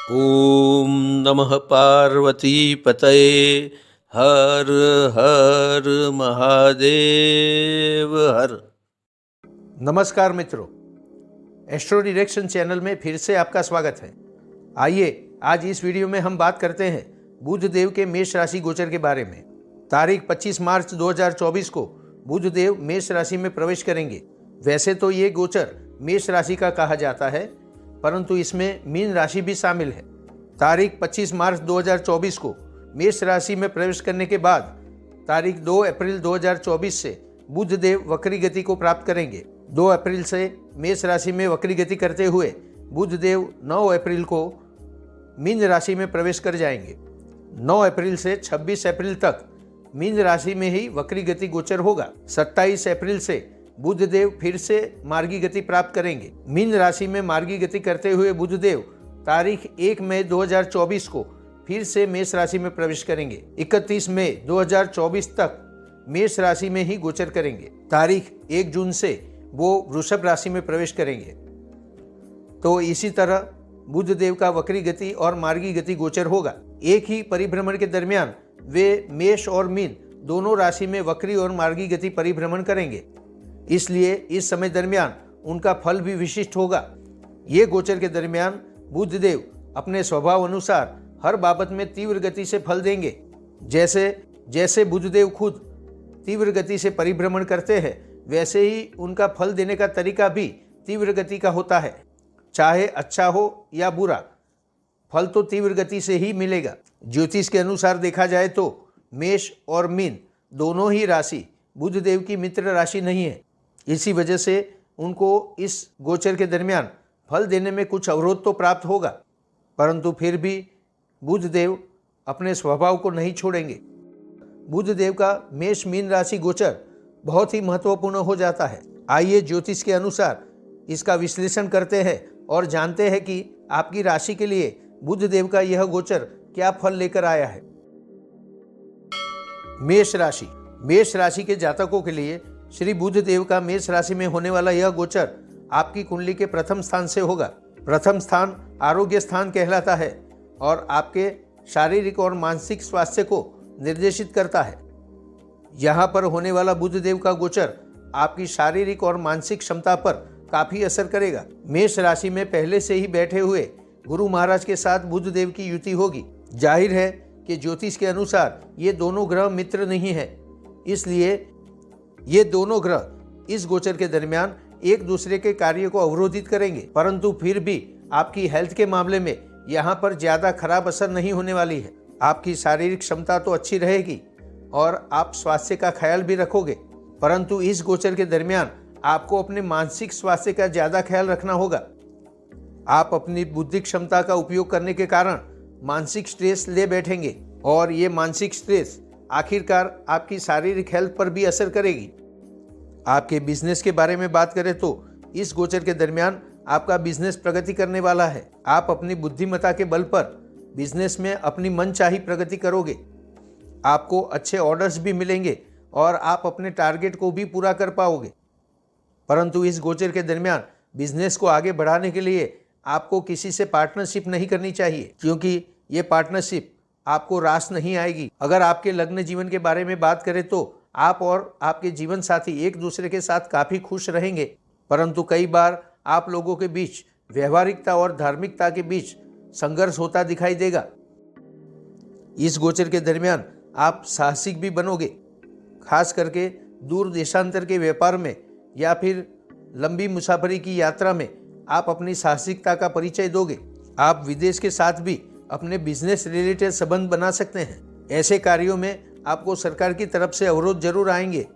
ॐ नमः पार्वतीपतये हर हर महादेव हर। नमस्कार मित्रों, एस्ट्रो डिरेक्शन चैनल में फिर से आपका स्वागत है। आइए आज इस वीडियो में हम बात करते हैं बुध देव के मेष राशि गोचर के बारे में। तारीख 25 मार्च 2024 को बुध देव मेष राशि में प्रवेश करेंगे। वैसे तो ये गोचर मेष राशि का कहा जाता है, परंतु इसमें मीन राशि भी शामिल है। तारीख 25 मार्च 2024 को मेष राशि में प्रवेश करने के बाद तारीख 2 अप्रैल 2024 से बुध देव वक्री गति को प्राप्त करेंगे। 2 अप्रैल से मेष राशि में वक्री गति करते हुए बुध देव 9 अप्रैल को मीन राशि में प्रवेश कर जाएंगे। 9 अप्रैल से 26 अप्रैल तक मीन राशि में ही वक्री गति गोचर होगा। 27 अप्रैल से बुध देव फिर से मार्गी गति प्राप्त करेंगे। मीन राशि में मार्गी गति करते हुए बुध देव तारीख 1 मई 2024 को फिर से मेष राशि में प्रवेश करेंगे। 31 मई 2024 तक मेष राशि में ही गोचर करेंगे। तारीख 1 जून से वो वृषभ राशि में प्रवेश करेंगे। तो इसी तरह बुध देव का वक्री गति और मार्गी गति गोचर होगा। एक ही परिभ्रमण के दरमियान वे मेष और मीन दोनों राशि में वक्री और मार्गी गति परिभ्रमण करेंगे, इसलिए इस समय दरमियान उनका फल भी विशिष्ट होगा। ये गोचर के दरमियान बुध देव अपने स्वभाव अनुसार हर बाबत में तीव्र गति से फल देंगे। जैसे जैसे बुध देव खुद तीव्र गति से परिभ्रमण करते हैं, वैसे ही उनका फल देने का तरीका भी तीव्र गति का होता है। चाहे अच्छा हो या बुरा, फल तो तीव्र गति से ही मिलेगा। ज्योतिष के अनुसार देखा जाए तो मेष और मीन दोनों ही राशि बुध देव की मित्र राशि नहीं है। इसी वजह से उनको इस गोचर के दरमियान फल देने में कुछ अवरोध तो प्राप्त होगा, परंतु फिर भी बुध देव अपने स्वभाव को नहीं छोड़ेंगे। बुध देव का मेष मीन राशि गोचर बहुत ही महत्वपूर्ण हो जाता है। आइए ज्योतिष के अनुसार इसका विश्लेषण करते हैं और जानते हैं कि आपकी राशि के लिए बुध देव का यह गोचर क्या फल लेकर आया है। मेष राशि। मेष राशि के जातकों के लिए श्री बुध देव का मेष राशि में होने वाला यह गोचर आपकी कुंडली के प्रथम स्थान से होगा। प्रथम स्थान आरोग्य स्थान कहलाता है और आपके शारीरिक और मानसिक स्वास्थ्य को निर्देशित करता है। यहाँ पर होने वाला बुध देव का गोचर आपकी शारीरिक और मानसिक क्षमता पर काफी असर करेगा। मेष राशि में पहले से ही बैठे हुए गुरु महाराज के साथ बुध देव की युति होगी। जाहिर है कि ज्योतिष के अनुसार ये दोनों ग्रह मित्र नहीं है, इसलिए ये दोनों ग्रह इस गोचर के दरमियान एक दूसरे के कार्य को अवरोधित करेंगे, परंतु फिर भी आपकी हेल्थ के मामले में यहाँ पर ज्यादा खराब असर नहीं होने वाली है। आपकी शारीरिक क्षमता तो अच्छी रहेगी और आप स्वास्थ्य का ख्याल भी रखोगे, परंतु इस गोचर के दरमियान आपको अपने मानसिक स्वास्थ्य का ज्यादा ख्याल रखना होगा। आप अपनी बुद्धि क्षमता का उपयोग करने के कारण मानसिक स्ट्रेस ले बैठेंगे और ये मानसिक स्ट्रेस आखिरकार आपकी शारीरिक हेल्थ पर भी असर करेगी। आपके बिजनेस के बारे में बात करें तो इस गोचर के दरमियान आपका बिजनेस प्रगति करने वाला है। आप अपनी बुद्धिमत्ता के बल पर बिजनेस में अपनी मनचाही प्रगति करोगे। आपको अच्छे ऑर्डर्स भी मिलेंगे और आप अपने टारगेट को भी पूरा कर पाओगे। परंतु इस गोचर के दरमियान बिजनेस को आगे बढ़ाने के लिए आपको किसी से पार्टनरशिप नहीं करनी चाहिए, क्योंकि ये पार्टनरशिप आपको रास नहीं आएगी। अगर आपके लग्न जीवन के बारे में बात करें तो आप और आपके जीवन साथी एक दूसरे के साथ काफी खुश रहेंगे, परंतु कई बार आप लोगों के बीच व्यवहारिकता और धार्मिकता के बीच संघर्ष होता दिखाई देगा। इस गोचर के दरमियान आप साहसिक भी बनोगे, खास करके दूर देशांतर के व्यापार में या फिर लंबी मुसाफरी की यात्रा में आप अपनी साहसिकता का परिचय दोगे। आप विदेश के साथ भी अपने बिजनेस रिलेटेड संबंध बना सकते हैं। ऐसे कार्यों में आपको सरकार की तरफ से अवरोध जरूर आएंगे,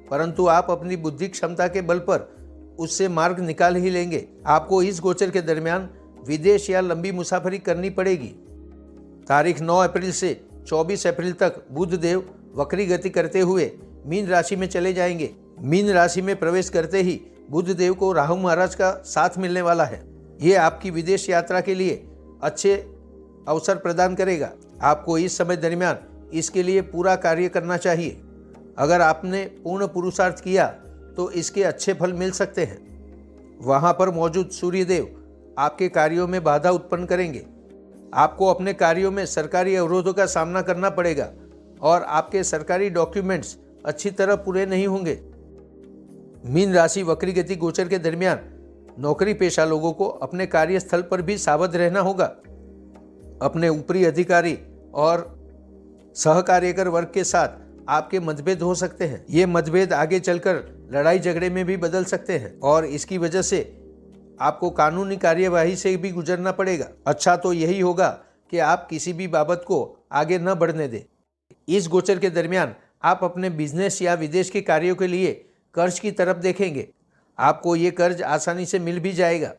परंतु आप अपनी बुद्धि क्षमता के बल पर उससे मार्ग निकाल ही लेंगे। आपको इस गोचर के दरमियान विदेश या लंबी मुसाफरी करनी पड़ेगी। तारीख 9 अप्रैल से 24 अप्रैल तक बुध देव वक्री गति करते हुए मीन राशि में चले जाएंगे। मीन राशि में प्रवेश करते ही बुध देव को राहु महाराज का साथ मिलने वाला है। ये आपकी विदेश यात्रा के लिए अच्छे अवसर प्रदान करेगा। आपको इस समय दरमियान इसके लिए पूरा कार्य करना चाहिए। अगर आपने पूर्ण पुरुषार्थ किया तो इसके अच्छे फल मिल सकते हैं। वहाँ पर मौजूद सूर्यदेव आपके कार्यों में बाधा उत्पन्न करेंगे। आपको अपने कार्यों में सरकारी अवरोधों का सामना करना पड़ेगा और आपके सरकारी डॉक्यूमेंट्स अच्छी तरह पूरे नहीं होंगे। मीन राशि वक्री गति गोचर के दरमियान नौकरी पेशा लोगों को अपने कार्यस्थल पर भी सावध रहना होगा। अपने ऊपरी अधिकारी और सहकार्यकर वर्ग के साथ आपके मतभेद हो सकते हैं। ये मतभेद आगे चलकर लड़ाई झगड़े में भी बदल सकते हैं और इसकी वजह से आपको कानूनी कार्यवाही से भी गुजरना पड़ेगा। अच्छा तो यही होगा कि आप किसी भी बाबत को आगे न बढ़ने दें। इस गोचर के दरमियान आप अपने बिजनेस या विदेश के कार्यों के लिए कर्ज की तरफ देखेंगे। आपको ये कर्ज आसानी से मिल भी जाएगा,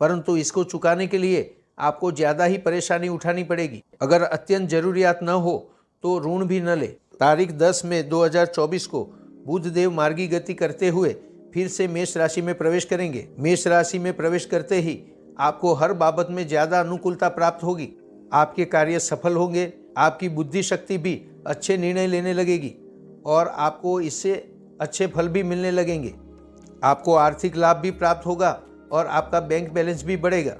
परंतु इसको चुकाने के लिए आपको ज़्यादा ही परेशानी उठानी पड़ेगी। अगर अत्यंत जरूरियात न हो तो ऋण भी न ले। तारीख 10 मई 2024 को बुध देव मार्गी गति करते हुए फिर से मेष राशि में प्रवेश करेंगे। मेष राशि में प्रवेश करते ही आपको हर बाबत में ज़्यादा अनुकूलता प्राप्त होगी। आपके कार्य सफल होंगे, आपकी बुद्धि शक्ति भी अच्छे निर्णय लेने लगेगी और आपको इससे अच्छे फल भी मिलने लगेंगे। आपको आर्थिक लाभ भी प्राप्त होगा और आपका बैंक बैलेंस भी बढ़ेगा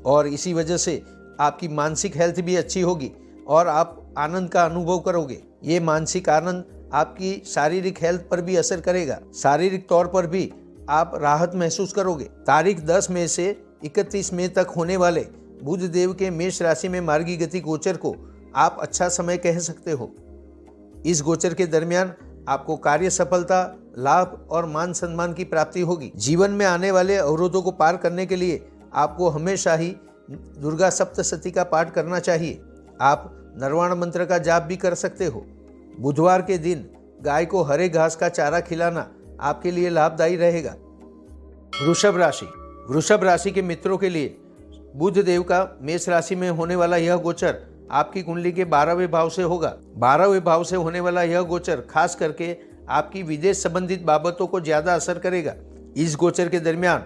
और इसी वजह से आपकी मानसिक हेल्थ भी अच्छी होगी और आप आनंद का अनुभव करोगे। ये मानसिक आनंद आपकी शारीरिक हेल्थ पर भी असर करेगा। शारीरिक तौर पर भी आप राहत महसूस करोगे। तारीख 10 मई से 31 मई तक होने वाले बुध देव के मेष राशि में मार्गी गति गोचर को आप अच्छा समय कह सकते हो। इस गोचर के दरमियान आपको कार्य सफलता, लाभ और मान सम्मान की प्राप्ति होगी। जीवन में आने वाले अवरोधों को पार करने के लिए आपको हमेशा ही दुर्गा सप्तशती का पाठ करना चाहिए। आप नरवाण मंत्र का जाप भी कर सकते हो। बुधवार के दिन गाय को हरे घास का चारा खिलाना आपके लिए लाभदायी रहेगा। वृषभ राशि के मित्रों के लिए बुध देव का मेष राशि में होने वाला यह गोचर आपकी कुंडली के 12वें भाव से होगा। 12वें भाव से होने वाला यह गोचर खास करके आपकी विदेश संबंधित बाबतों को ज्यादा असर करेगा। इस गोचर के दरमियान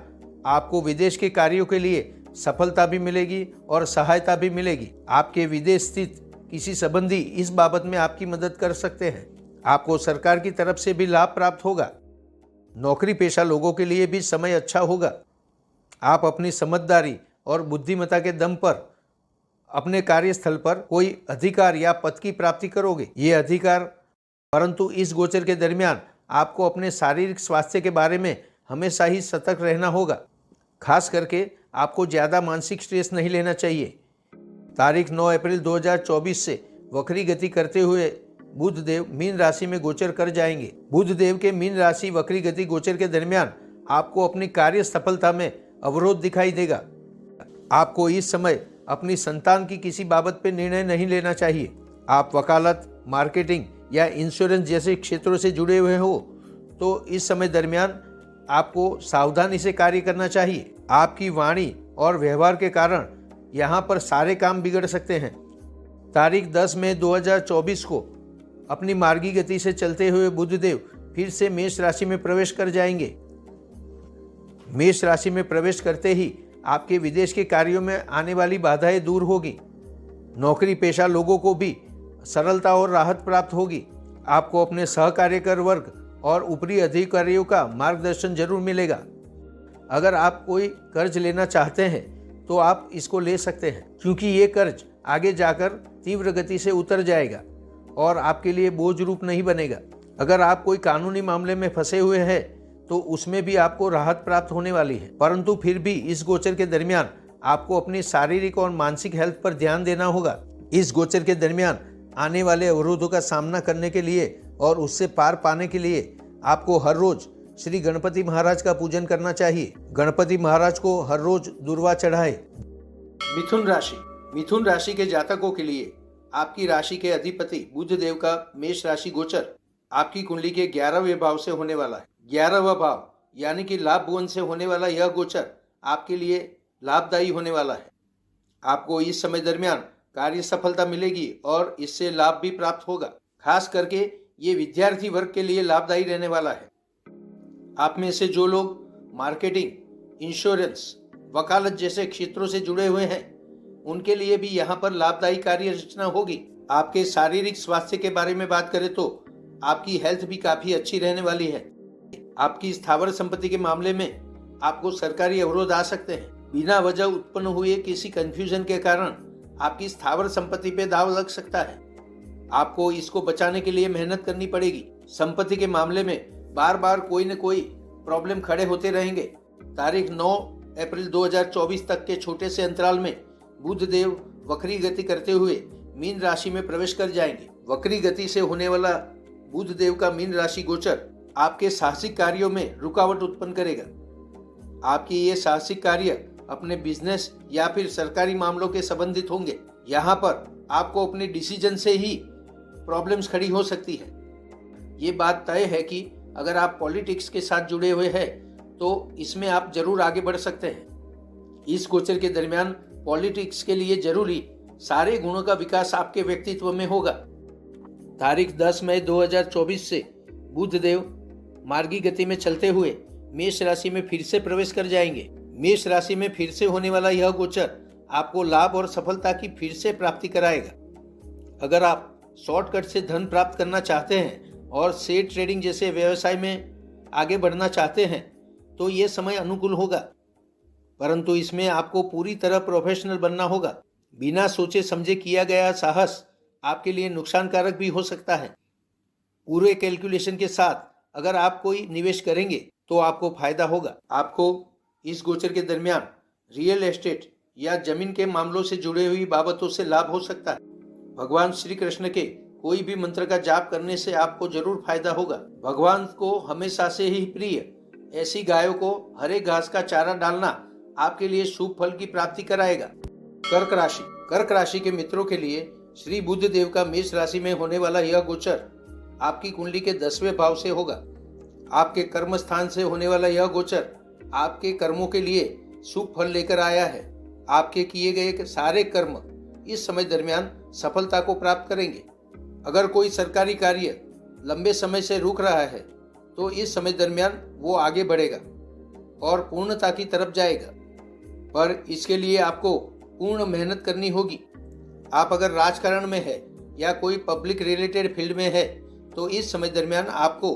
आपको विदेश के कार्यों के लिए सफलता भी मिलेगी और सहायता भी मिलेगी। आपके विदेश स्थित किसी संबंधी इस बाबत में आपकी मदद कर सकते हैं। आपको सरकार की तरफ से भी लाभ प्राप्त होगा। नौकरी पेशा लोगों के लिए भी समय अच्छा होगा। आप अपनी समझदारी और बुद्धिमत्ता के दम पर अपने कार्यस्थल पर कोई अधिकार या पद की प्राप्ति करोगे। ये अधिकार, परंतु इस गोचर के दरमियान आपको अपने शारीरिक स्वास्थ्य के बारे में हमेशा ही सतर्क रहना होगा। खास करके आपको ज़्यादा मानसिक स्ट्रेस नहीं लेना चाहिए। तारीख 9 अप्रैल 2024 से वक्री गति करते हुए बुध देव मीन राशि में गोचर कर जाएंगे। बुध देव के मीन राशि वक्री गति गोचर के दरमियान आपको अपनी कार्य सफलता में अवरोध दिखाई देगा। आपको इस समय अपनी संतान की किसी बाबत पर निर्णय नहीं लेना चाहिए। आप वकालत, मार्केटिंग या इंश्योरेंस जैसे क्षेत्रों से जुड़े हुए हो तो इस समय दरमियान आपको सावधानी से कार्य करना चाहिए। आपकी वाणी और व्यवहार के कारण यहाँ पर सारे काम बिगड़ सकते हैं। तारीख 10 मई 2024 को अपनी मार्गी गति से चलते हुए बुधदेव फिर से मेष राशि में प्रवेश कर जाएंगे। मेष राशि में प्रवेश करते ही आपके विदेश के कार्यों में आने वाली बाधाएं दूर होगी। नौकरी पेशा लोगों को भी सरलता और राहत प्राप्त होगी। आपको अपने सहकार्यकर वर्ग और ऊपरी अधिकारियों का मार्गदर्शन जरूर मिलेगा। अगर आप कोई कर्ज लेना चाहते हैं तो आप इसको ले सकते हैं, क्योंकि ये कर्ज आगे जाकर तीव्र गति से उतर जाएगा और आपके लिए बोझ रूप नहीं बनेगा। अगर आप कोई कानूनी मामले में फंसे हुए हैं तो उसमें भी आपको राहत प्राप्त होने वाली है, परंतु फिर भी इस गोचर के दरमियान आपको अपनी शारीरिक और मानसिक हेल्थ पर ध्यान देना होगा। इस गोचर के दरमियान आने वाले अवरोधों का सामना करने के लिए और उससे पार पाने के लिए आपको हर रोज श्री गणपति महाराज का पूजन करना चाहिए। गणपति महाराज को हर रोज दूर्वा चढ़ाए। मिथुन राशि के जातकों के लिए आपकी राशि के अधिपति बुध देव का मेष राशि गोचर आपकी कुंडली के 11वें भाव से होने वाला है। 11वां भाव यानी कि लाभ भुवन से होने वाला यह गोचर आपके लिए लाभदायी होने वाला है। आपको इस समय दरमियान कार्य सफलता मिलेगी और इससे लाभ भी प्राप्त होगा। खास करके ये विद्यार्थी वर्ग के लिए लाभदायी रहने वाला है। आप में से जो लोग मार्केटिंग, इंश्योरेंस, वकालत जैसे क्षेत्रों से जुड़े हुए हैं उनके लिए भी यहाँ पर लाभदायी कार्य रचना होगी। आपके शारीरिक स्वास्थ्य के बारे में बात करें तो आपकी हेल्थ भी काफी अच्छी रहने वाली है। आपकी स्थावर संपत्ति के मामले में आपको सरकारी अवरोध आ सकते हैं। बिना वजह उत्पन्न हुए किसी कंफ्यूजन के कारण आपकी स्थावर संपत्ति पे दाव लग सकता है। आपको इसको बचाने के लिए मेहनत करनी पड़ेगी। संपत्ति के मामले में बार बार कोई न कोई प्रॉब्लम खड़े होते रहेंगे। तारीख 9 अप्रैल 2024 तक के छोटे से अंतराल में बुध देव वक्री गति करते हुए मीन राशि में प्रवेश कर जाएंगे। वक्री गति से होने वाला बुध देव का मीन राशि गोचर आपके साहसिक कार्यों में रुकावट उत्पन्न करेगा। आपकी ये साहसिक कार्य अपने बिजनेस या फिर सरकारी मामलों के संबंधित होंगे। यहाँ पर आपको अपने डिसीजन से ही प्रॉब्लम्स खड़ी हो सकती है। ये बात तय है कि अगर आप पॉलिटिक्स के साथ जुड़े हुए हैं तो इसमें आप जरूर आगे बढ़ सकते हैं। इस गोचर के दरमियान पॉलिटिक्स के लिए जरूरी सारे गुणों का विकास आपके व्यक्तित्व में होगा। तारीख 10 मई 2024 से बुध देव मार्गी गति में चलते हुए मेष राशि में फिर से प्रवेश कर जाएंगे। मेष राशि में फिर से होने वाला यह गोचर आपको लाभ और सफलता की फिर से प्राप्ति कराएगा। अगर आप शॉर्टकट से धन प्राप्त करना चाहते हैं और शेयर ट्रेडिंग जैसे व्यवसाय में आगे बढ़ना चाहते हैं तो ये समय अनुकूल होगा, परंतु इसमें आपको पूरी तरह प्रोफेशनल बनना होगा। बिना सोचे समझे किया गया साहस आपके लिए नुकसानकारक भी हो सकता है। पूरे कैलकुलेशन के साथ अगर आप कोई निवेश करेंगे तो आपको फायदा होगा। आपको इस गोचर के दरमियान रियल एस्टेट या जमीन के मामलों से जुड़े हुई बाबतों से लाभ हो सकता है। भगवान श्री कृष्ण के कोई भी मंत्र का जाप करने से आपको जरूर फायदा होगा। भगवान को हमेशा से ही प्रिय ऐसी गायों को हरे घास का चारा डालना आपके लिए शुभ फल की प्राप्ति कराएगा। कर्क राशि के मित्रों के लिए श्री बुध देव का मेष राशि में होने वाला यह गोचर आपकी कुंडली के 10वें भाव से होगा। आपके कर्म स्थान से होने वाला यह गोचर आपके कर्मों के लिए शुभ फल लेकर आया है। आपके किए गए सारे कर्म इस समय दरमियान सफलता को प्राप्त करेंगे। अगर कोई सरकारी कार्य लंबे समय से रुक रहा है तो इस समय दरमियान वो आगे बढ़ेगा और पूर्णता की तरफ जाएगा, पर इसके लिए आपको पूर्ण मेहनत करनी होगी। आप अगर राजकारण में है या कोई पब्लिक रिलेटेड फील्ड में है तो इस समय दरमियान आपको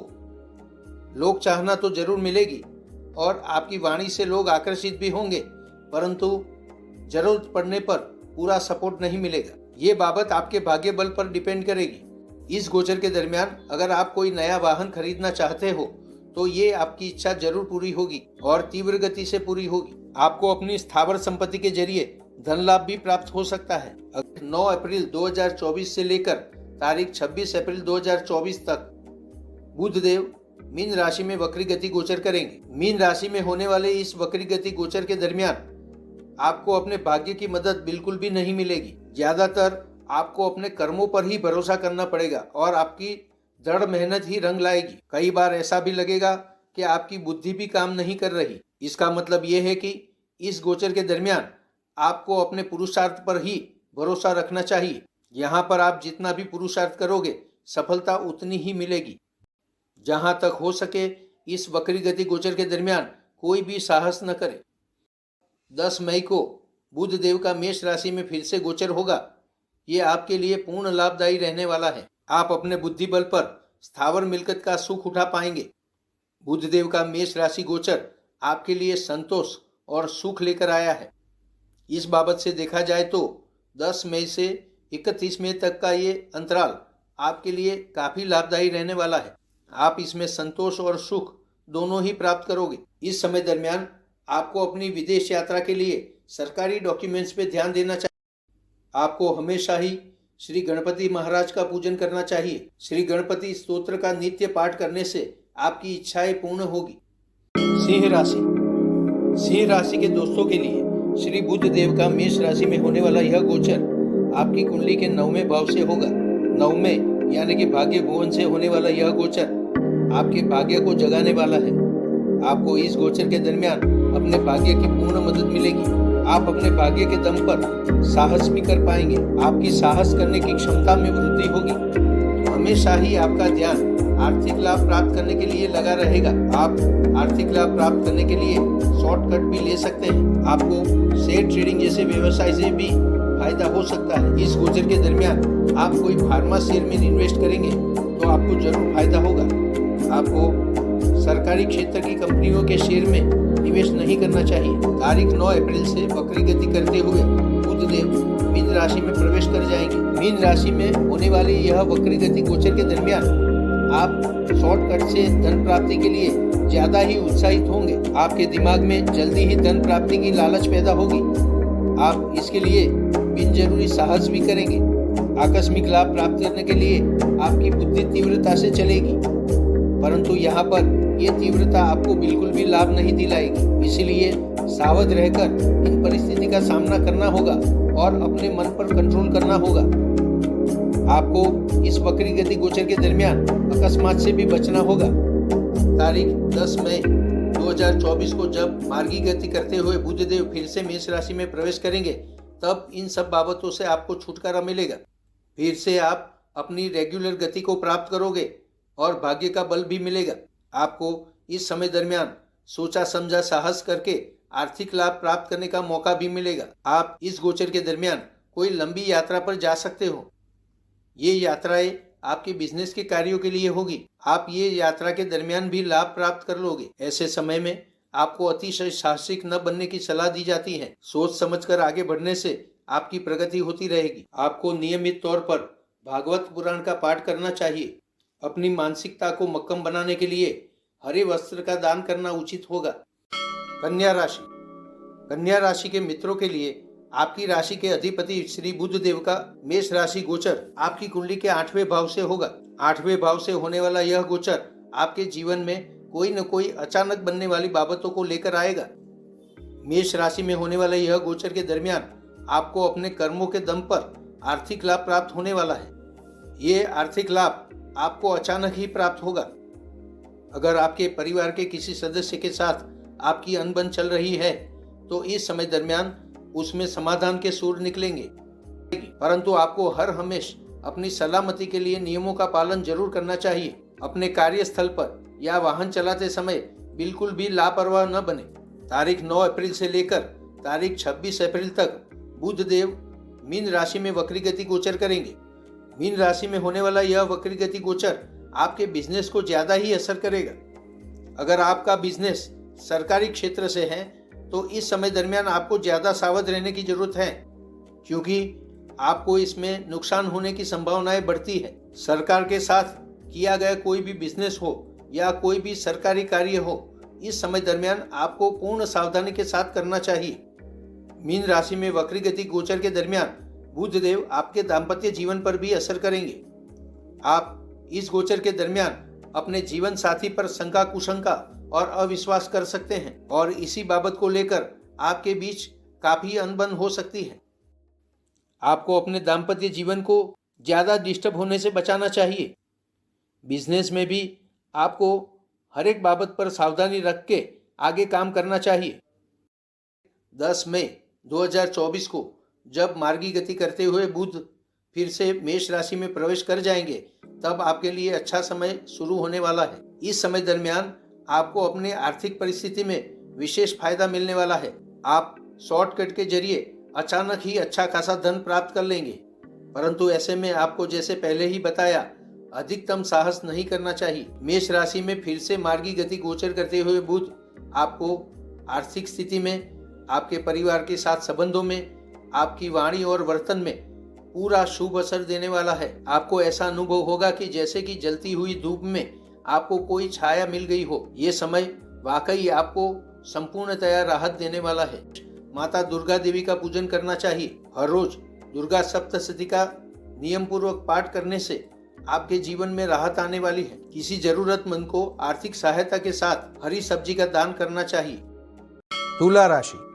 लोग चाहना तो जरूर मिलेगी और आपकी वाणी से लोग आकर्षित भी होंगे, परंतु जरूरत पड़ने पर पूरा सपोर्ट नहीं मिलेगा। ये बाबत आपके भाग्य बल पर डिपेंड करेगी। इस गोचर के दरमियान अगर आप कोई नया वाहन खरीदना चाहते हो तो ये आपकी इच्छा जरूर पूरी होगी और तीव्र गति से पूरी होगी। आपको अपनी स्थावर संपत्ति के जरिए धन लाभ भी प्राप्त हो सकता है। 9 अप्रैल 2024 से लेकर तारीख 26 अप्रैल 2024 तक बुध देव मीन राशि में वक्री गति गोचर करेंगे। मीन राशि में होने वाले इस वक्री गति गोचर के दरमियान आपको अपने भाग्य की मदद बिल्कुल भी नहीं मिलेगी। ज्यादातर आपको अपने कर्मों पर ही भरोसा करना पड़ेगा और आपकी दृढ़ मेहनत ही रंग लाएगी। कई बार ऐसा भी लगेगा कि आपकी बुद्धि भी काम नहीं कर रही। इसका मतलब ये है कि इस गोचर के दरमियान आपको अपने पुरुषार्थ पर ही भरोसा रखना चाहिए। यहाँ पर आप जितना भी पुरुषार्थ करोगे सफलता उतनी ही मिलेगी। जहाँ तक हो सके इस वक्री गति गोचर के दरमियान कोई भी साहस न करे। 10 मई को बुध देव का मेष राशि में फिर से गोचर होगा। ये आपके लिए पूर्ण लाभदायी रहने वाला है। आप अपने बुद्धि बल पर स्थावर मिलकत का सुख उठा पाएंगे। बुध देव का मेष राशि गोचर आपके लिए संतोष और सुख लेकर आया है। इस बाबत से देखा जाए तो 10 मई से 31 मई तक का ये अंतराल आपके लिए काफी लाभदायी रहने वाला है। आप इसमें संतोष और सुख दोनों ही प्राप्त करोगे। इस समय दरमियान आपको अपनी विदेश यात्रा के लिए सरकारी डॉक्यूमेंट्स पे ध्यान देना चाहिए। आपको हमेशा ही श्री गणपति महाराज का पूजन करना चाहिए। श्री गणपति स्तोत्र का नित्य पाठ करने से आपकी इच्छाएं पूर्ण होगी। सिंह राशि के दोस्तों के लिए श्री बुध देव का मेष राशि में होने वाला यह गोचर आपकी कुंडली के 9वें भाव से होगा। 9वें यानी कि भाग्य भुवन से होने वाला यह गोचर आपके भाग्य को जगाने वाला है। आपको इस गोचर के दरमियान अपने भाग्य की पूर्ण मदद मिलेगी। आप अपने भाग्य के दम पर साहस भी कर पाएंगे। आपकी साहस करने की क्षमता में वृद्धि होगी। हमेशा ही आपका ध्यान आर्थिक लाभ प्राप्त करने के लिए लगा रहेगा। आप आर्थिक लाभ प्राप्त करने के लिए शॉर्टकट भी ले सकते हैं। आपको शेयर ट्रेडिंग जैसे व्यवसाय से भी फायदा हो सकता है। इस गोचर के दरमियान आप कोई फार्मा शेयर में इन्वेस्ट करेंगे तो आपको जरूर फायदा होगा। आपको सरकारी क्षेत्र की कंपनियों के शेयर में निवेश नहीं करना चाहिए। तारीख 9 अप्रैल से वक्री गति करते हुए बुध देव मीन राशि में प्रवेश कर जाएंगे। मीन राशि में होने वाली यह वक्री गति गोचर के दरमियान आप शॉर्टकट से धन प्राप्ति के लिए ज्यादा ही उत्साहित होंगे। आपके दिमाग में जल्दी ही धन प्राप्ति की लालच पैदा होगी। आप इसके लिए बिन जरूरी साहस भी करेंगे। आकस्मिक लाभ प्राप्त करने के लिए आपकी बुद्धि तीव्रता से चलेगी, परंतु यहाँ पर यह तीव्रता आपको बिल्कुल भी लाभ नहीं दिलाएगी। इसीलिए सावध रहकर इन परिस्थिति का सामना करना होगा और अपने मन पर कंट्रोल करना होगा। आपको इस वक्री गति गोचर के दरमियान अकस्मात से भी बचना होगा। तारीख 10 मई 2024 को जब मार्गी गति करते हुए बुध देव फिर से मेष राशि में प्रवेश करेंगे, तब इन सब बाबतों से आपको छुटकारा मिलेगा। फिर से आप अपनी रेगुलर गति को प्राप्त करोगे और भाग्य का बल भी मिलेगा। आपको इस समय दरमियान सोचा समझा साहस करके आर्थिक लाभ प्राप्त करने का मौका भी मिलेगा। आप इस गोचर के दरमियान कोई लंबी यात्रा पर जा सकते हो। ये यात्राएं आपके बिजनेस के कार्यों के लिए होगी। आप ये यात्रा के दरमियान भी लाभ प्राप्त कर लोगे। ऐसे समय में आपको अतिशय साहसिक न बनने की सलाह दी जाती है। सोच समझकर आगे बढ़ने से आपकी प्रगति होती रहेगी। आपको नियमित तौर पर भागवत पुराण का पाठ करना चाहिए। अपनी मानसिकता को मक्कम बनाने के लिए हरे वस्त्र का दान करना उचित होगा। कन्या राशि। कन्या राशि के मित्रों के लिए आपकी राशि के अधिपति श्री बुध देव का मेष राशि गोचर आपकी कुंडली के 8वें भाव से होगा। 8वें भाव से होने वाला यह गोचर आपके जीवन में कोई न कोई अचानक बनने वाली बाबतों को लेकर आएगा। मेष राशि में होने वाला यह गोचर के दरमियान आपको अपने कर्मों के दम पर आर्थिक लाभ प्राप्त होने वाला है। ये आर्थिक लाभ आपको अचानक ही प्राप्त होगा। अगर आपके परिवार के किसी सदस्य के साथ आपकी अनबन चल रही है तो इस समय दरमियान उसमें समाधान के सूर निकलेंगे, परंतु आपको हर हमेश अपनी सलामती के लिए नियमों का पालन जरूर करना चाहिए। अपने कार्यस्थल पर या वाहन चलाते समय बिल्कुल भी लापरवाह न बने। तारीख 9 अप्रैल से लेकर तारीख 26 अप्रैल तक बुध देव मीन राशि में वक्री गति गोचर करेंगे। मीन राशि में होने वाला यह वक्री गति गोचर आपके बिजनेस को ज्यादा ही असर करेगा। अगर आपका बिजनेस सरकारी क्षेत्र से है तो इस समय दरमियान आपको ज्यादा सावध रहने की जरूरत है, क्योंकि आपको इसमें नुकसान होने की संभावनाएं बढ़ती है। सरकार के साथ किया गया कोई भी बिजनेस हो या कोई भी सरकारी कार्य हो, इस समय दरमियान आपको पूर्ण सावधानी के साथ करना चाहिए। मीन राशि में वक्री गति गोचर के दरमियान बुध देव आपके दाम्पत्य जीवन पर भी असर करेंगे। आप इस गोचर के दरमियान अपने जीवन साथी पर शंका कुशंका और अविश्वास कर सकते हैं और इसी बाबत को लेकर आपके बीच काफी अनबन हो सकती है। आपको अपने दाम्पत्य जीवन को ज्यादा डिस्टर्ब होने से बचाना चाहिए। बिजनेस में भी आपको हर एक बाबत पर सावधानी रख के आगे काम करना चाहिए। 10 मई 2024 को जब मार्गी गति करते हुए बुध फिर से मेष राशि में प्रवेश कर जाएंगे, तब आपके लिए अच्छा समय शुरू होने वाला है। इस समय दरमियान आपको अपने आर्थिक परिस्थिति में विशेष फायदा मिलने वाला है। आप शॉर्टकट के जरिए अचानक ही अच्छा खासा धन प्राप्त कर लेंगे, परंतु ऐसे में आपको जैसे पहले ही बताया अधिकतम साहस नहीं करना चाहिए। मेष राशि में फिर से मार्गी गति गोचर करते हुए बुध आपको आर्थिक स्थिति में, आपके परिवार के साथ संबंधों में, आपकी वाणी और वर्तन में पूरा शुभ असर देने वाला है। आपको ऐसा अनुभव होगा कि जैसे कि जलती हुई धूप में आपको कोई छाया मिल गई हो। ये समय वाकई आपको संपूर्णतया राहत देने वाला है। माता दुर्गा देवी का पूजन करना चाहिए। हर रोज दुर्गा सप्तशती का नियम पूर्वक पाठ करने से आपके जीवन में राहत आने वाली है। किसी जरूरतमंद को आर्थिक सहायता के साथ हरी सब्जी का दान करना चाहिए। तुला राशि।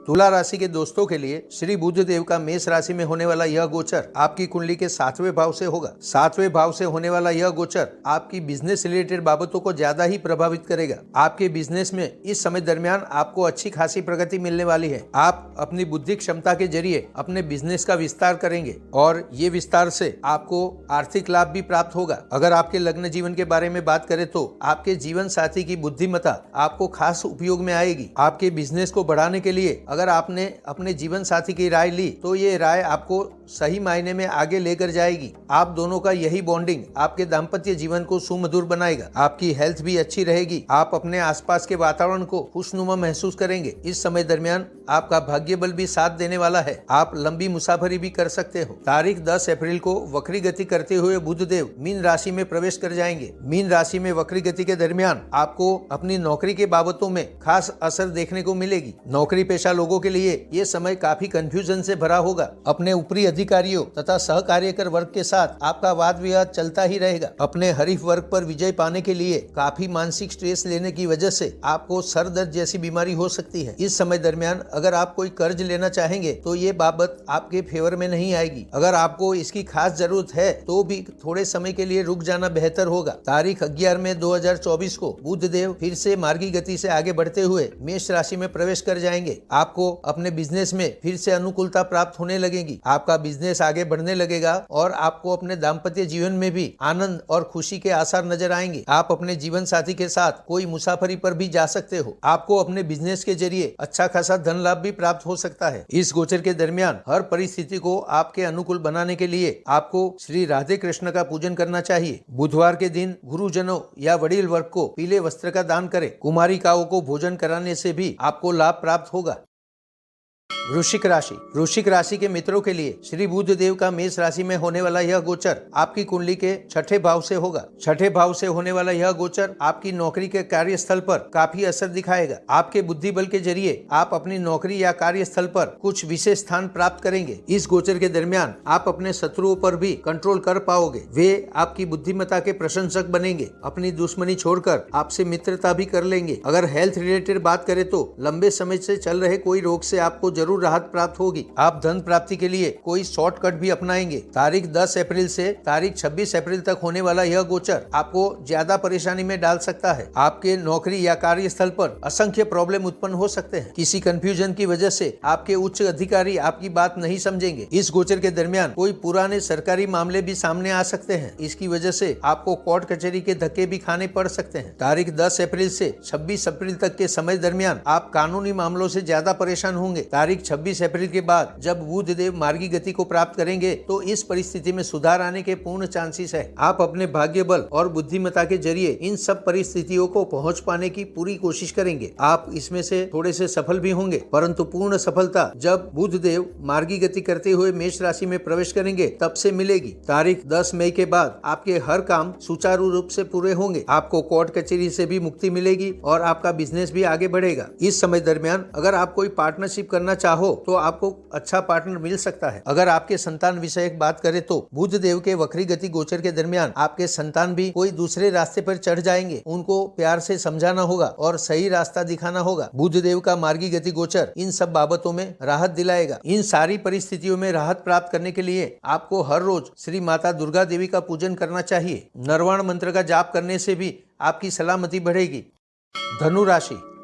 तुला राशि के दोस्तों के लिए श्री बुध देव का मेष राशि में होने वाला यह गोचर आपकी कुंडली के 7वें भाव से होगा। 7वें भाव से होने वाला यह गोचर आपकी बिजनेस रिलेटेड बाबतों को ज्यादा ही प्रभावित करेगा। आपके बिजनेस में इस समय दरमियान आपको अच्छी खासी प्रगति मिलने वाली है। आप अपनी बुद्धि क्षमता के जरिए अपने बिजनेस का विस्तार करेंगे और ये विस्तार से आपको आर्थिक लाभ भी प्राप्त होगा। अगर आपके लग्न जीवन के बारे में बात करें तो आपके जीवन साथी की बुद्धिमत्ता आपको खास उपयोग में आएगी। आपके बिजनेस को बढ़ाने के लिए अगर आपने अपने जीवन साथी की राय ली तो ये राय आपको सही मायने में आगे लेकर जाएगी। आप दोनों का यही बॉन्डिंग आपके दाम्पत्य जीवन को सुमधुर बनाएगा। आपकी हेल्थ भी अच्छी रहेगी। आप अपने आसपास के वातावरण को खुशनुमा महसूस करेंगे। इस समय दरमियान आपका भाग्य बल भी साथ देने वाला है। आप लंबी मुसाफरी भी कर सकते हो। तारीख 10 अप्रैल को वक्री गति करते हुए बुध देव मीन राशि में प्रवेश कर जाएंगे। मीन राशि में वक्री गति के दरमियान आपको अपनी नौकरी के बाबतों में खास असर देखने को मिलेगी। नौकरी पेशा लोगों के लिए ये समय काफी कंफ्यूजन से भरा होगा। अपने ऊपरी अधिकारियों तथा सहकार्यकर वर्ग के साथ आपका वाद विवाद चलता ही रहेगा। अपने हरीफ वर्ग पर विजय पाने के लिए काफी मानसिक स्ट्रेस लेने की वजह से आपको सर दर्द जैसी बीमारी हो सकती है। इस समय दरमियान अगर आप कोई कर्ज लेना चाहेंगे तो ये बाबत आपके फेवर में नहीं आएगी। अगर आपको इसकी खास जरूरत है तो भी थोड़े समय के लिए रुक जाना बेहतर होगा। तारीख 11 मई 2024 को बुध देव फिर से मार्गी गति से आगे बढ़ते हुए मेष राशि में प्रवेश कर जाएंगे। आपको अपने बिजनेस में फिर से अनुकूलता प्राप्त होने लगेगी। आपका बिजनेस आगे बढ़ने लगेगा और आपको अपने दाम्पत्य जीवन में भी आनंद और खुशी के आसार नजर आएंगे। आप अपने जीवन साथी के साथ कोई मुसाफरी पर भी जा सकते हो। आपको अपने बिजनेस के जरिए अच्छा खासा धन लाभ भी प्राप्त हो सकता है। इस गोचर के दरमियान हर परिस्थिति को आपके अनुकूल बनाने के लिए आपको श्री राधे कृष्ण का पूजन करना चाहिए। बुधवार के दिन गुरुजनों या वडील वर्ग को पीले वस्त्र का दान करें। कुमारिकाओं को भोजन कराने से भी आपको लाभ प्राप्त होगा। वृश्चिक राशि के मित्रों के लिए श्री बुध देव का मेष राशि में होने वाला यह गोचर आपकी कुंडली के छठे भाव से होगा। छठे भाव से होने वाला यह गोचर आपकी नौकरी के कार्यस्थल पर काफी असर दिखाएगा। आपके बुद्धि बल के जरिए आप अपनी नौकरी या कार्यस्थल पर कुछ विशेष स्थान प्राप्त करेंगे। इस गोचर के दरमियान आप अपने शत्रुओं पर भी कंट्रोल कर पाओगे। वे आपकी बुद्धिमत्ता के प्रशंसक बनेंगे। अपनी दुश्मनी छोड़कर आपसे मित्रता भी कर लेंगे। अगर हेल्थ रिलेटेड बात करें तो लंबे समय से चल रहे कोई रोग से आपको जरूर राहत प्राप्त होगी। आप धन प्राप्ति के लिए कोई शॉर्टकट भी अपनाएंगे। तारीख 10 अप्रैल से तारीख 26 अप्रैल तक होने वाला यह गोचर आपको ज्यादा परेशानी में डाल सकता है। आपके नौकरी या कार्यस्थल पर असंख्य प्रॉब्लम उत्पन्न हो सकते हैं। किसी कंफ्यूजन की वजह से आपके उच्च अधिकारी आपकी बात नहीं समझेंगे। इस गोचर के दरमियान कोई पुराने सरकारी मामले भी सामने आ सकते हैं। इसकी वजह से आपको कोर्ट कचहरी के धक्के भी खाने पड़ सकते हैं। तारीख 10 अप्रैल से 26 अप्रैल तक के समय दरमियान आप कानूनी मामलों से ज्यादा परेशान होंगे। तारीख 26 अप्रैल के बाद जब बुध देव मार्गी गति को प्राप्त करेंगे तो इस परिस्थिति में सुधार आने के पूर्ण चांसेस है। आप अपने भाग्य बल और बुद्धिमत्ता के जरिए इन सब परिस्थितियों को पहुंच पाने की पूरी कोशिश करेंगे। आप इसमें से थोड़े से सफल भी होंगे, परंतु पूर्ण सफलता जब बुध देव मार्गी गति करते हुए मेष राशि में प्रवेश करेंगे तब से मिलेगी। तारीख 10 मई के बाद आपके हर काम सुचारू रूप से पूरे होंगे। आपको कोर्ट कचहरी से भी मुक्ति मिलेगी और आपका बिजनेस भी आगे बढ़ेगा। इस समय दरमियान अगर आप कोई पार्टनरशिप करना चाहो तो आपको अच्छा पार्टनर मिल सकता है। अगर आपके संतान विषयक बात करें तो बुध देव के वक्री गति गोचर के दरमियान आपके संतान भी कोई दूसरे रास्ते पर चढ़ जाएंगे। उनको प्यार से समझाना होगा और सही रास्ता दिखाना होगा। बुध देव का मार्गी गति गोचर इन सब बाबतों में राहत दिलाएगा। इन सारी परिस्थितियों में राहत प्राप्त करने के लिए आपको हर रोज श्री माता दुर्गा देवी का पूजन करना चाहिए। नरवाण मंत्र का जाप करने से भी आपकी सलामती बढ़ेगी।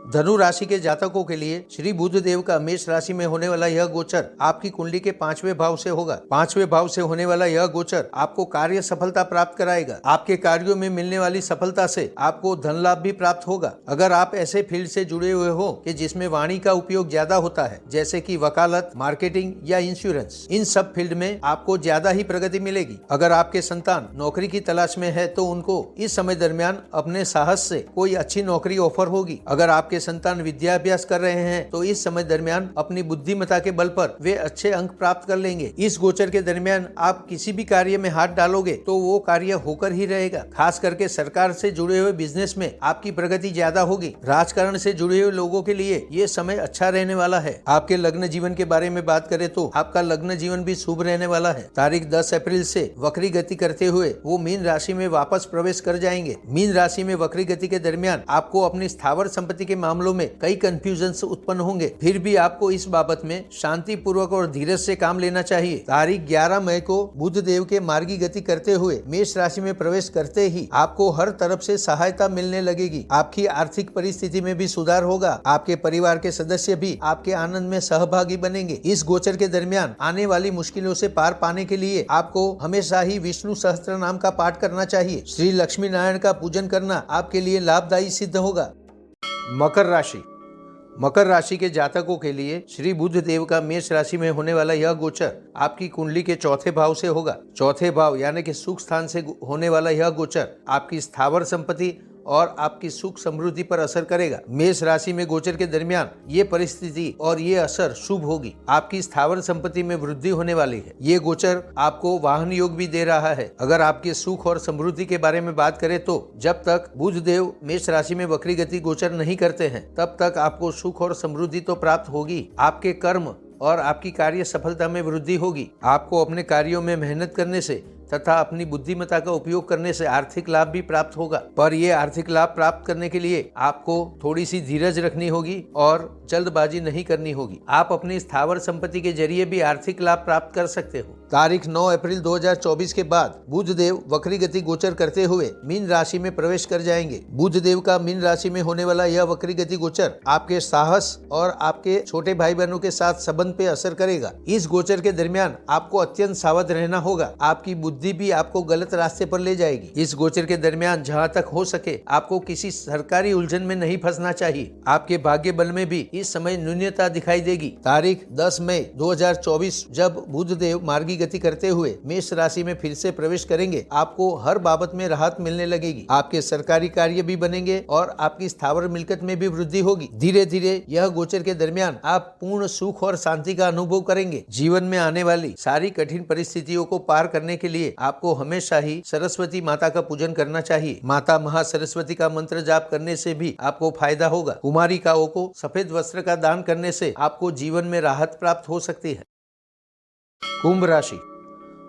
धनु राशि के जातकों के लिए श्री बुध देव का मेष राशि में होने वाला यह गोचर आपकी कुंडली के 5वें भाव से होगा। 5वें भाव से होने वाला यह गोचर आपको कार्य सफलता प्राप्त कराएगा। आपके कार्यों में मिलने वाली सफलता से आपको धन लाभ भी प्राप्त होगा। अगर आप ऐसे फील्ड से जुड़े हुए हो कि जिसमें वाणी का उपयोग ज्यादा होता है, जैसे कि वकालत, मार्केटिंग या इंश्योरेंस, इन सब फील्ड में आपको ज्यादा ही प्रगति मिलेगी। अगर आपके संतान नौकरी की तलाश में है तो उनको इस समय दरमियान अपने साहस से कोई अच्छी नौकरी ऑफर होगी। अगर आपके संतान विद्याभ्यास कर रहे हैं तो इस समय दरमियान अपनी बुद्धिमत्ता के बल पर वे अच्छे अंक प्राप्त कर लेंगे। इस गोचर के दरमियान आप किसी भी कार्य में हाथ डालोगे तो वो कार्य होकर ही रहेगा। खास करके सरकार से जुड़े हुए बिजनेस में आपकी प्रगति ज्यादा होगी। राजकारण से जुड़े हुए लोगों के लिए ये समय अच्छा रहने वाला है। आपके लग्न जीवन के बारे में बात करें तो आपका लग्न जीवन भी शुभ रहने वाला है। तारीख 10 अप्रैल से वक्री गति करते हुए वो मीन राशि में वापस प्रवेश कर जाएंगे। मीन राशि में वक्री गति के दरमियान आपको अपनी स्थावर संपत्ति के मामलों में कई कंफ्यूजन उत्पन्न होंगे। फिर भी आपको इस बाबत में शांति पूर्वक और धीरज से काम लेना चाहिए। तारीख 11 मई को बुध देव के मार्गी गति करते हुए मेष राशि में प्रवेश करते ही आपको हर तरफ से सहायता मिलने लगेगी। आपकी आर्थिक परिस्थिति में भी सुधार होगा। आपके परिवार के सदस्य भी आपके आनंद में सहभागी बनेंगे। इस गोचर के दरमियान आने वाली मुश्किलों से पार पाने के लिए आपको हमेशा ही विष्णु सहस्त्र नाम का पाठ करना चाहिए। श्री लक्ष्मी नारायण का पूजन करना आपके लिए लाभदायी सिद्ध होगा। मकर राशि के जातकों के लिए श्री बुध देव का मेष राशि में होने वाला यह गोचर आपकी कुंडली के चौथे भाव से होगा। चौथे भाव यानी कि सुख स्थान से होने वाला यह गोचर आपकी स्थावर संपत्ति और आपकी सुख समृद्धि पर असर करेगा। मेष राशि में गोचर के दरमियान ये परिस्थिति और ये असर शुभ होगी। आपकी स्थावर संपत्ति में वृद्धि होने वाली है। ये गोचर आपको वाहन योग भी दे रहा है। अगर आपके सुख और समृद्धि के बारे में बात करें तो जब तक बुध देव मेष राशि में वक्री गति गोचर नहीं करते हैं तब तक आपको सुख और समृद्धि तो प्राप्त होगी। आपके कर्म और आपकी कार्य सफलता में वृद्धि होगी। आपको अपने कार्यों में मेहनत करने से तथा अपनी बुद्धिमत्ता का उपयोग करने से आर्थिक लाभ भी प्राप्त होगा। पर ये आर्थिक लाभ प्राप्त करने के लिए आपको थोड़ी सी धीरज रखनी होगी और जल्दबाजी नहीं करनी होगी। आप अपनी स्थावर संपत्ति के जरिए भी आर्थिक लाभ प्राप्त कर सकते हो। तारीख 9 अप्रैल 2024 के बाद बुध देव वक्री गति गोचर करते हुए मीन राशि में प्रवेश कर जाएंगे। बुध देव का मीन राशि में होने वाला यह वक्री गति गोचर आपके साहस और आपके छोटे भाई बहनों के साथ संबंध पे असर करेगा। इस गोचर के दरमियान आपको अत्यंत सावध रहना होगा। आपकी बुद्धि भी आपको गलत रास्ते पर ले जाएगी। इस गोचर के दरमियान जहाँ तक हो सके आपको किसी सरकारी उलझन में नहीं फंसना चाहिए। आपके भाग्य बल में भी इस समय न्यूनता दिखाई देगी। तारीख 10 मई 2024 जब बुध देव मार्गी गति करते हुए मेष राशि में फिर से प्रवेश करेंगे आपको हर बाबत में राहत मिलने लगेगी। आपके सरकारी कार्य भी बनेंगे और आपकी स्थावर मिल्कत में भी वृद्धि होगी। धीरे धीरे यह गोचर के दरमियान आप पूर्ण सुख और शांति का अनुभव करेंगे। जीवन में आने वाली सारी कठिन परिस्थितियों को पार करने के लिए आपको हमेशा ही सरस्वती माता का पूजन करना चाहिए। माता महासरस्वती का मंत्र जाप करने से भी आपको फायदा होगा। कुमारिकाओं को सफेद वस्त्र का दान करने से आपको जीवन में राहत प्राप्त हो सकती है। कुंभ राशि।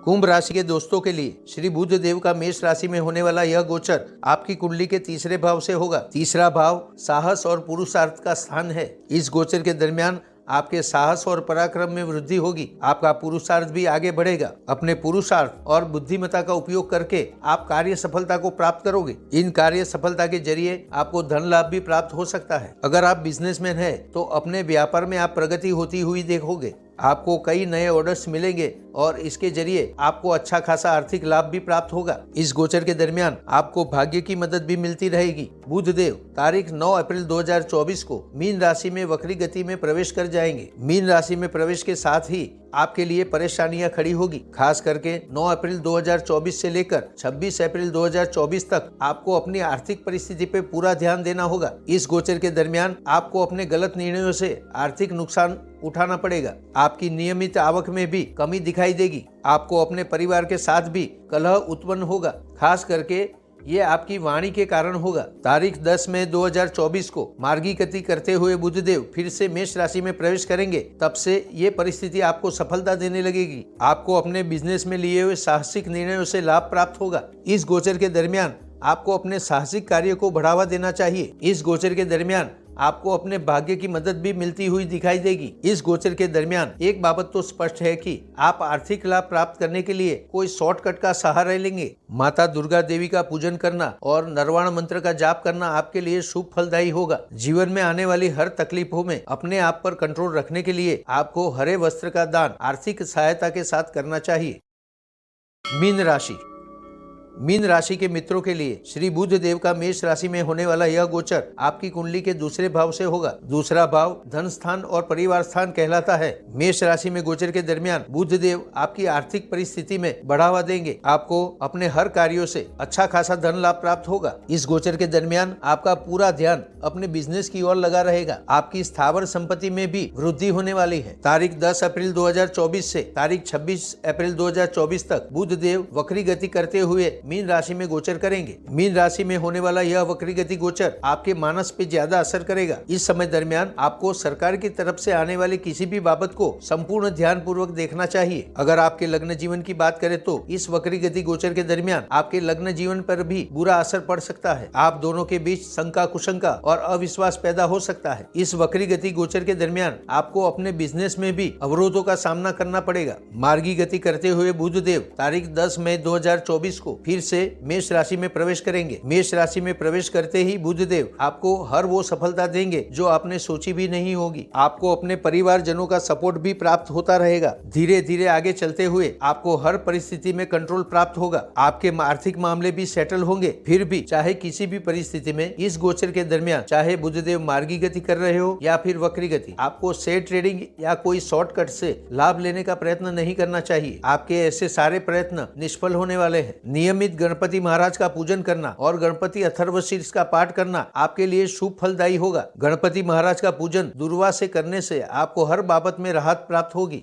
कुंभ राशि के दोस्तों के लिए श्री बुध देव का मेष राशि में होने वाला यह गोचर आपकी कुंडली के तीसरे भाव से होगा। तीसरा भाव साहस और पुरुषार्थ का स्थान है। इस गोचर के दरमियान आपके साहस और पराक्रम में वृद्धि होगी। आपका पुरुषार्थ भी आगे बढ़ेगा। अपने पुरुषार्थ और बुद्धिमत्ता का उपयोग करके आप कार्य सफलता को प्राप्त करोगे। इन कार्य सफलता के जरिए आपको धन लाभ भी प्राप्त हो सकता है। अगर आप बिजनेसमैन हैं तो अपने व्यापार में आप प्रगति होती हुई देखोगे। आपको कई नए ऑर्डर्स मिलेंगे और इसके जरिए आपको अच्छा खासा आर्थिक लाभ भी प्राप्त होगा। इस गोचर के दरमियान आपको भाग्य की मदद भी मिलती रहेगी। बुध देव तारीख 9 अप्रैल 2024 को मीन राशि में वक्री गति में प्रवेश कर जाएंगे। मीन राशि में प्रवेश के साथ ही आपके लिए परेशानियां खड़ी होगी। खास करके 9 अप्रैल 2024 से लेकर 26 अप्रैल 2024 तक आपको अपनी आर्थिक परिस्थिति पे पूरा ध्यान देना होगा। इस गोचर के दरमियान आपको अपने गलत निर्णयों से आर्थिक नुकसान उठाना पड़ेगा। आपकी नियमित आवक में भी कमी दिखाई देगी। आपको अपने परिवार के साथ भी कलह उत्पन्न होगा। खास करके ये आपकी वाणी के कारण होगा। तारीख 10 मई 2024 को मार्गी गति करते हुए बुध देव फिर से मेष राशि में प्रवेश करेंगे। तब से ये परिस्थिति आपको सफलता देने लगेगी। आपको अपने बिजनेस में लिए हुए साहसिक निर्णयों से लाभ प्राप्त होगा। इस गोचर के दरमियान आपको अपने साहसिक कार्य को बढ़ावा देना चाहिए। इस गोचर के दरमियान आपको अपने भाग्य की मदद भी मिलती हुई दिखाई देगी। इस गोचर के दरमियान एक बात तो स्पष्ट है कि आप आर्थिक लाभ प्राप्त करने के लिए कोई शॉर्टकट का सहारा लेंगे। माता दुर्गा देवी का पूजन करना और नरवाण मंत्र का जाप करना आपके लिए शुभ फलदायी होगा। जीवन में आने वाली हर तकलीफों में अपने आप पर कंट्रोल रखने के लिए आपको हरे वस्त्र का दान आर्थिक सहायता के साथ करना चाहिए। मीन राशि। मीन राशि के मित्रों के लिए श्री बुध देव का मेष राशि में होने वाला यह गोचर आपकी कुंडली के दूसरे भाव से होगा। दूसरा भाव धन स्थान और परिवार स्थान कहलाता है। मेष राशि में गोचर के दरमियान बुध देव आपकी आर्थिक परिस्थिति में बढ़ावा देंगे। आपको अपने हर कार्यों से अच्छा खासा धन लाभ प्राप्त होगा। इस गोचर के दरमियान आपका पूरा ध्यान अपने बिजनेस की ओर लगा रहेगा। आपकी स्थावर संपत्ति में भी वृद्धि होने वाली है। तारीख 10 अप्रैल 2024 से तारीख 26 अप्रैल 2024 तक बुध देव वक्री गति करते हुए मीन राशि में गोचर करेंगे। मीन राशि में होने वाला यह वक्री गति गोचर आपके मानस पे ज्यादा असर करेगा। इस समय दरमियान आपको सरकार की तरफ से आने वाली किसी भी बाबत को संपूर्ण ध्यान पूर्वक देखना चाहिए। अगर आपके लग्न जीवन की बात करें तो इस वक्री गति गोचर के दरमियान आपके लग्न जीवन पर भी बुरा असर पड़ सकता है। आप दोनों के बीच शंका कुशंका और अविश्वास पैदा हो सकता है। इस वक्री गति गोचर के दरमियान आपको अपने बिजनेस में भी अवरोधों का सामना करना पड़ेगा। मार्गी गति करते हुए बुध देव तारीख 10 मई 2024 को फिर से मेष राशि में प्रवेश करेंगे। मेष राशि में प्रवेश करते ही बुध देव आपको हर वो सफलता देंगे जो आपने सोची भी नहीं होगी। आपको अपने परिवारजनों का सपोर्ट भी प्राप्त होता रहेगा। धीरे धीरे आगे चलते हुए आपको हर परिस्थिति में कंट्रोल प्राप्त होगा। आपके आर्थिक मामले भी सेटल होंगे। फिर भी चाहे किसी भी परिस्थिति में इस गोचर के दरमियान चाहे बुधदेव मार्गी गति कर रहे हो या फिर वक्री गति, आपको शेयर ट्रेडिंग या कोई शॉर्टकट से लाभ लेने का प्रयत्न नहीं करना चाहिए। आपके ऐसे सारे प्रयत्न निष्फल होने वाले हैं। नियमित गणपति महाराज का पूजन करना और गणपति अथर्वशीर्ष का पाठ करना आपके लिए शुभ फलदायी होगा। गणपति महाराज का पूजन दुर्वा से करने से आपको हर बाबत में राहत प्राप्त होगी।